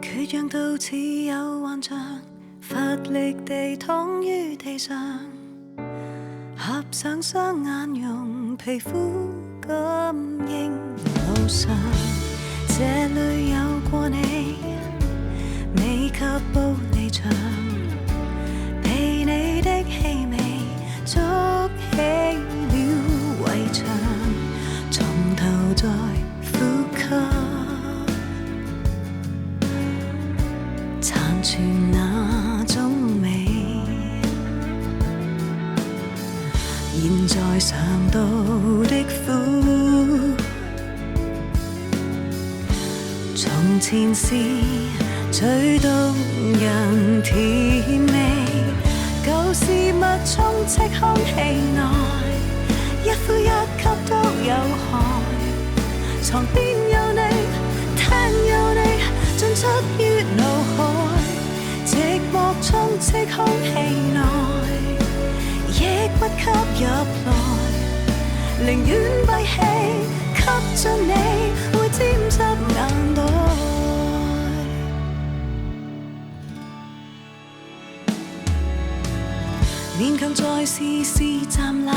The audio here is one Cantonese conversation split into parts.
缺氧到似有幻象，乏力地躺於地上，合上雙眼，用皮膚感應路上。這裏有過你，未及步離場，被你的氣味築起了圍牆，從頭再呼吸，殘存那種美。現在嘗到的苦，從前是最動人甜味，舊事物充斥空氣內，一呼一吸都有害。床邊有你，廳有你，進出於腦海，寂寞充斥空氣內，亦不吸入來，寧願閉氣吸進你，會沾濕眼袋。勉強再試試站立，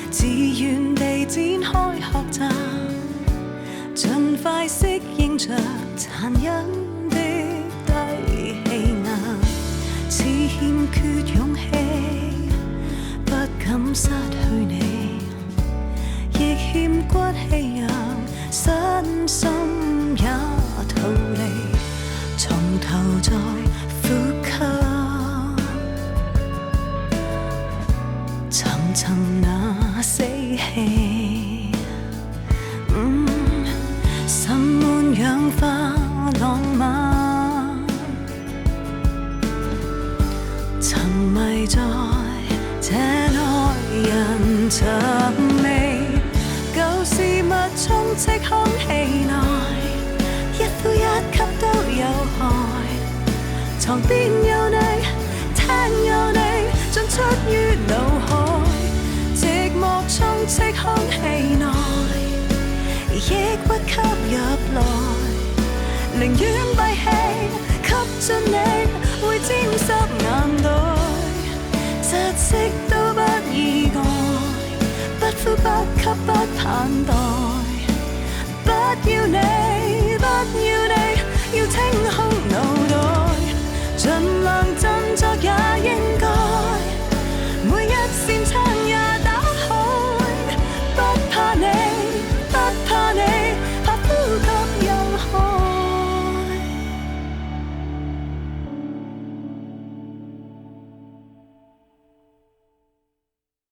自願地展開學習，盡快適應着殘忍的低氣壓，似欠缺勇氣，不敢失去你，亦欠骨氣讓身心也逃離，從頭再呼吸，尋尋那死氣，滲滿氧化浪漫，沉迷在這內人尋味，舊事物充斥空氣內，一呼一吸都有害。床邊有你，廳有你，進出於腦海，寂寞充斥空氣內，亦不吸入來，寧願閉氣吸進你，會沾濕眼袋，窒息都不意外，不呼不吸不盼待，不要你，不要